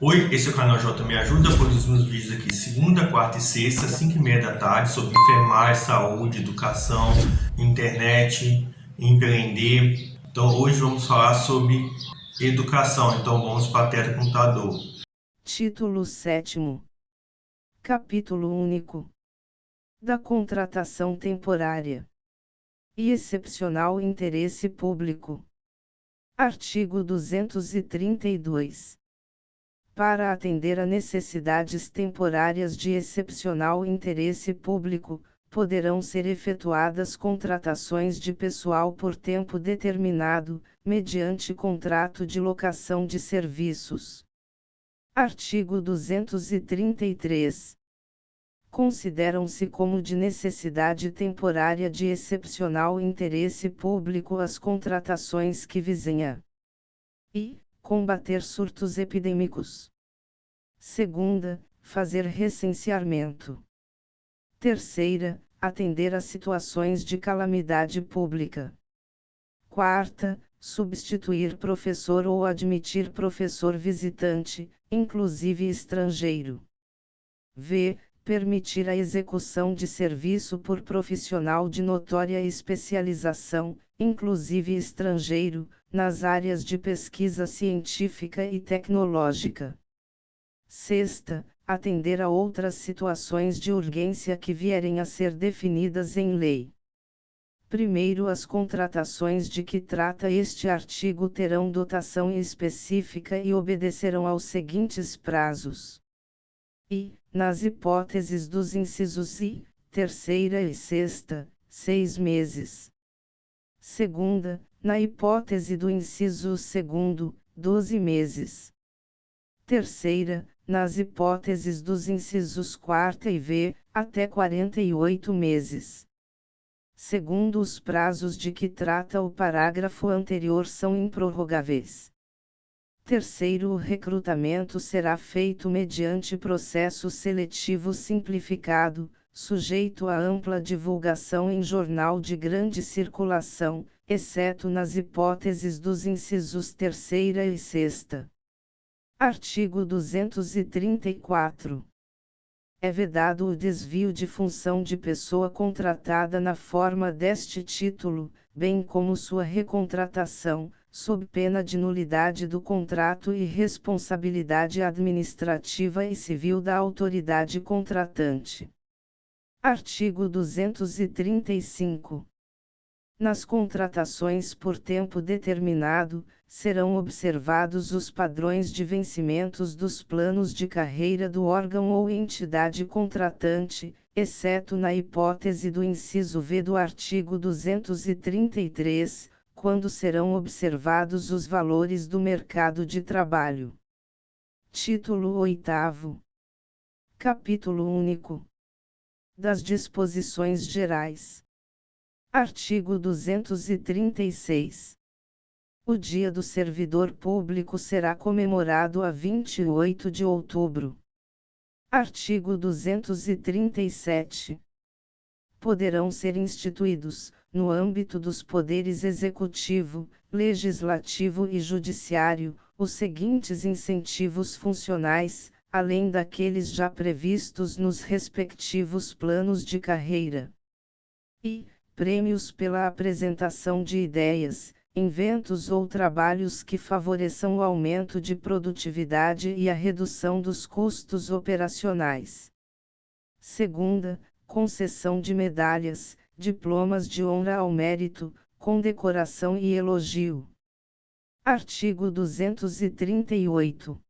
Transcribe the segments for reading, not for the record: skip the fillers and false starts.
Oi, esse é o canal J Me Ajuda, produzo meus vídeos aqui segunda, quarta e sexta, 5h30 da tarde, sobre enfermagem, saúde, educação, internet, empreender. Então hoje vamos falar sobre educação, então vamos para a tela do computador. Título 7º. Capítulo único. Da contratação temporária e excepcional interesse público. Artigo 232. Para atender a necessidades temporárias de excepcional interesse público, poderão ser efetuadas contratações de pessoal por tempo determinado, mediante contrato de locação de serviços. Artigo 233. Consideram-se como de necessidade temporária de excepcional interesse público as contratações que visem a combater surtos epidêmicos. Segunda, fazer recenseamento. Terceira, atender a situações de calamidade pública. Quarta, substituir professor ou admitir professor visitante, inclusive estrangeiro. Permitir a execução de serviço por profissional de notória especialização, inclusive estrangeiro, nas áreas de pesquisa científica e tecnológica. Sexta, atender a outras situações de urgência que vierem a ser definidas em lei. Primeiro, as contratações de que trata este artigo terão dotação específica e obedecerão aos seguintes prazos. Nas hipóteses dos incisos I, terceira e sexta, 6 meses. Segunda, na hipótese do inciso segundo, 12 meses. Terceira, nas hipóteses dos incisos quarta e V, até 48 meses. Segundo os prazos de que trata o parágrafo anterior são improrrogáveis. Terceiro, o recrutamento será feito mediante processo seletivo simplificado, sujeito a ampla divulgação em jornal de grande circulação, exceto nas hipóteses dos incisos terceira e sexta. Artigo 234. É vedado o desvio de função de pessoa contratada na forma deste título, bem como sua recontratação, sob pena de nulidade do contrato e responsabilidade administrativa e civil da autoridade contratante. Artigo 235. Nas contratações por tempo determinado, serão observados os padrões de vencimentos dos planos de carreira do órgão ou entidade contratante, exceto na hipótese do inciso V do artigo 233, quando serão observados os valores do mercado de trabalho. Título 8º. Capítulo único. Das disposições gerais. Artigo 236. O Dia do Servidor Público será comemorado a 28 de outubro. Artigo 237. Poderão ser instituídos, no âmbito dos poderes executivo, legislativo e judiciário, os seguintes incentivos funcionais, além daqueles já previstos nos respectivos planos de carreira. Prêmios pela apresentação de ideias, inventos ou trabalhos que favoreçam o aumento de produtividade e a redução dos custos operacionais. Segunda, concessão de medalhas, diplomas de honra ao mérito, condecoração e elogio. Artigo 238.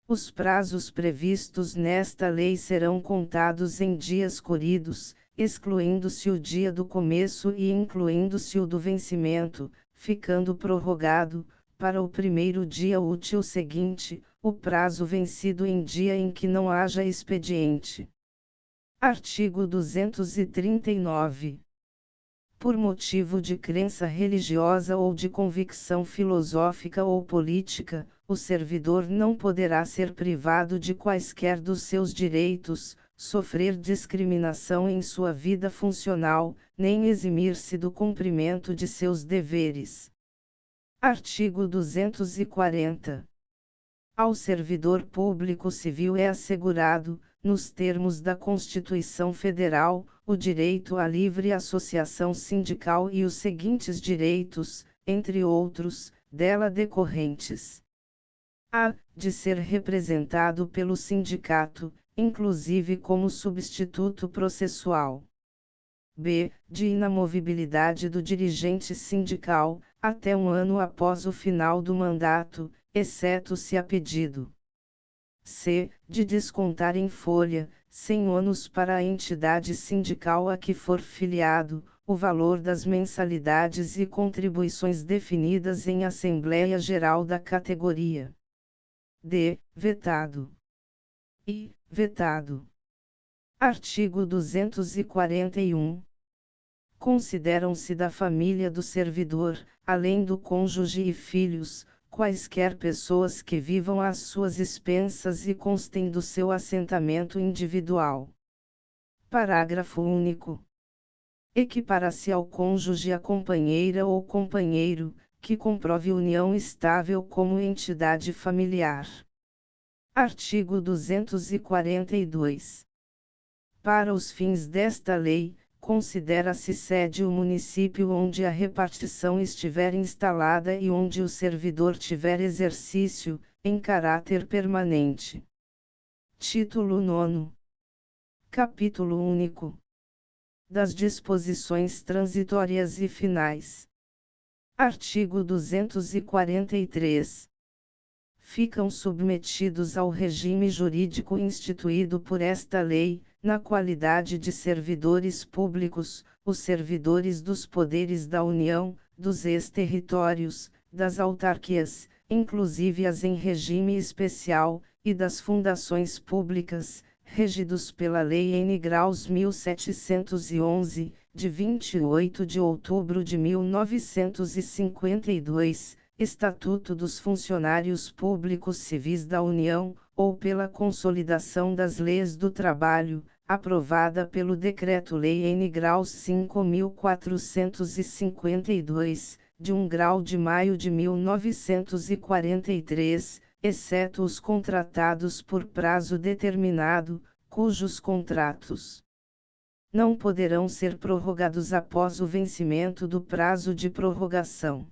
Os prazos previstos nesta lei serão contados em dias corridos, excluindo-se o dia do começo e incluindo-se o do vencimento, ficando prorrogado, para o primeiro dia útil seguinte, o prazo vencido em dia em que não haja expediente. Artigo 239. Por motivo de crença religiosa ou de convicção filosófica ou política, o servidor não poderá ser privado de quaisquer dos seus direitos, sofrer discriminação em sua vida funcional, nem eximir-se do cumprimento de seus deveres. Artigo 240. Ao servidor público civil é assegurado, nos termos da Constituição Federal, o direito à livre associação sindical e os seguintes direitos, entre outros, dela decorrentes: a. De ser representado pelo sindicato, inclusive como substituto processual. B. De inamovibilidade do dirigente sindical, até um ano após o final do mandato, exceto se a pedido. C. De descontar em folha, sem ônus para a entidade sindical a que for filiado, o valor das mensalidades e contribuições definidas em Assembleia Geral da categoria. D. Vetado. I. Vetado. Artigo 241. Consideram-se da família do servidor, além do cônjuge e filhos, quaisquer pessoas que vivam às suas expensas e constem do seu assentamento individual. Parágrafo único. Equipara-se ao cônjuge a companheira ou companheiro, que comprove união estável como entidade familiar. Artigo 242. Para os fins desta lei, considera-se sede o município onde a repartição estiver instalada e onde o servidor tiver exercício, em caráter permanente. Título 9. Capítulo único. Das disposições transitórias e finais. Artigo 243. Ficam submetidos ao regime jurídico instituído por esta lei, na qualidade de servidores públicos, os servidores dos poderes da União, dos ex-territórios, das autarquias, inclusive as em regime especial, e das fundações públicas, regidos pela Lei N. Graus 1711, de 28 de outubro de 1952, Estatuto dos Funcionários Públicos Civis da União, ou pela consolidação das leis do trabalho, aprovada pelo Decreto-Lei N. Graus 5.452, de 1 grau de maio de 1943, exceto os contratados por prazo determinado, cujos contratos não poderão ser prorrogados após o vencimento do prazo de prorrogação.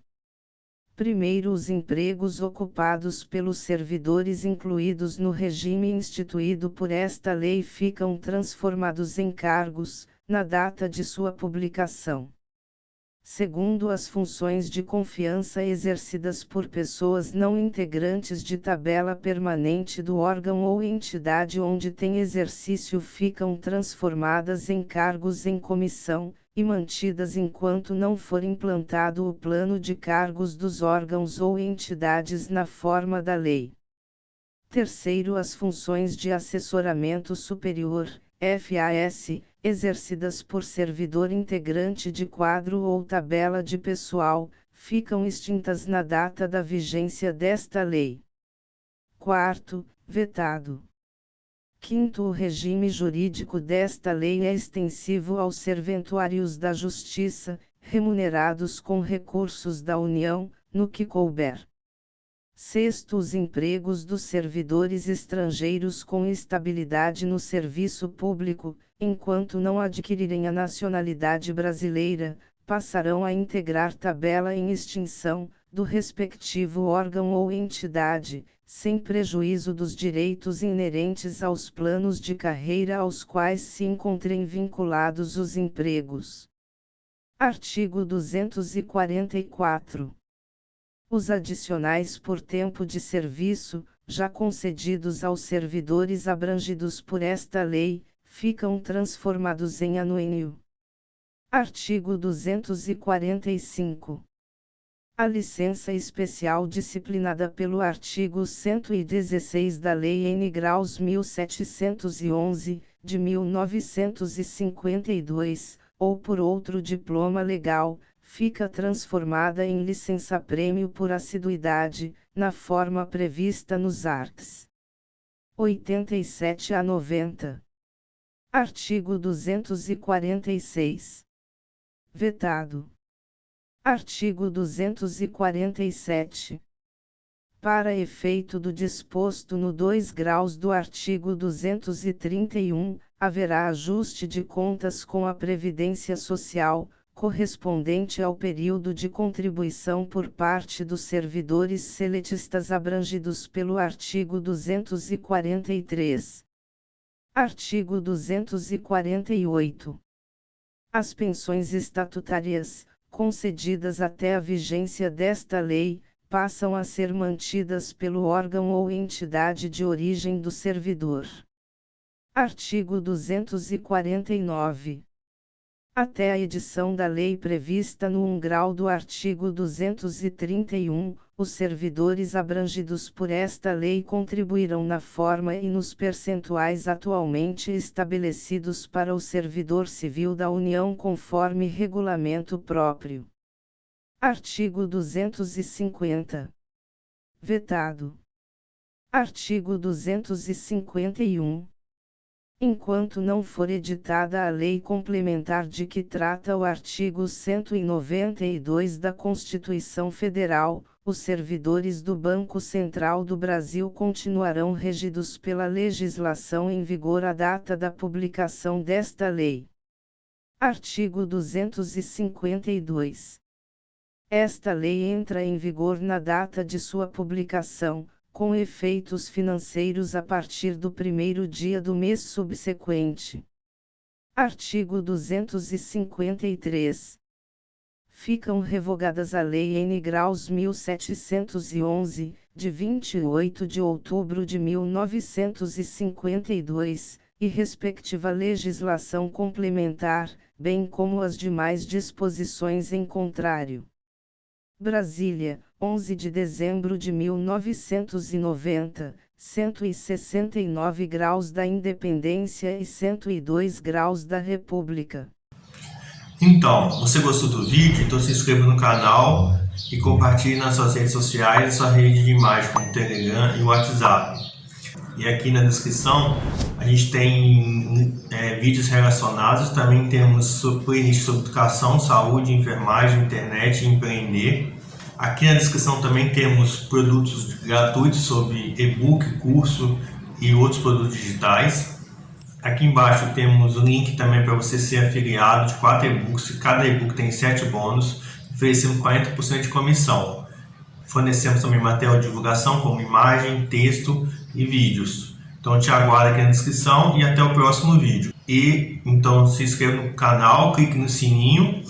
Primeiro, os empregos ocupados pelos servidores incluídos no regime instituído por esta lei ficam transformados em cargos, na data de sua publicação. Segundo, as funções de confiança exercidas por pessoas não integrantes de tabela permanente do órgão ou entidade onde tem exercício ficam transformadas em cargos em comissão, e mantidas enquanto não for implantado o plano de cargos dos órgãos ou entidades na forma da lei. Terceiro, as funções de assessoramento superior, FAS, exercidas por servidor integrante de quadro ou tabela de pessoal, ficam extintas na data da vigência desta lei. Quarto, vetado. Quinto, o regime jurídico desta lei é extensivo aos serventuários da Justiça, remunerados com recursos da União, no que couber. Sexto, os empregos dos servidores estrangeiros com estabilidade no serviço público, enquanto não adquirirem a nacionalidade brasileira, passarão a integrar tabela em extinção, do respectivo órgão ou entidade, sem prejuízo dos direitos inerentes aos planos de carreira aos quais se encontrem vinculados os empregos. Artigo 244. Os adicionais por tempo de serviço, já concedidos aos servidores abrangidos por esta lei, ficam transformados em anuênio. Artigo 245. A licença especial disciplinada pelo artigo 116 da Lei N. Graus 1711, de 1952, ou por outro diploma legal, fica transformada em licença-prêmio por assiduidade, na forma prevista nos arts. 87 a 90. Artigo 246. Vetado. Artigo 247. para efeito do disposto no 2 graus do artigo 231, haverá ajuste de contas com a Previdência Social, correspondente ao período de contribuição por parte dos servidores seletistas abrangidos pelo artigo 243. Artigo 248. As pensões estatutárias, concedidas até a vigência desta lei, passam a ser mantidas pelo órgão ou entidade de origem do servidor. Artigo 249. Até a edição da lei prevista no 1 grau do artigo 231, os servidores abrangidos por esta lei contribuirão na forma e nos percentuais atualmente estabelecidos para o servidor civil da União conforme regulamento próprio. Artigo 250. Vetado. Artigo 251. Enquanto não for editada a lei complementar de que trata o artigo 192 da Constituição Federal, os servidores do Banco Central do Brasil continuarão regidos pela legislação em vigor à data da publicação desta lei. Artigo 252. Esta lei entra em vigor na data de sua publicação, com efeitos financeiros a partir do primeiro dia do mês subsequente. Artigo 253. Ficam revogadas a Lei N. Graus 1711, de 28 de outubro de 1952, e respectiva legislação complementar, bem como as demais disposições em contrário. Brasília, 11 de dezembro de 1990, 169 graus da Independência e 102 graus da República. Então, você gostou do vídeo? Então se inscreva no canal e compartilhe nas suas redes sociais e sua rede de imagem como o Telegram e o WhatsApp. E aqui na descrição a gente tem vídeos relacionados, também temos playlist sobre educação, saúde, enfermagem, internet e empreender. Aqui na descrição também temos produtos gratuitos sobre e-book, curso e outros produtos digitais. Aqui embaixo temos o link também para você ser afiliado de 4 e-books. Cada e-book tem 7 bônus, oferecendo 40% de comissão. Fornecemos também material de divulgação como imagem, texto e vídeos. Então te aguardo aqui na descrição e até o próximo vídeo. E então se inscreva no canal, clique no sininho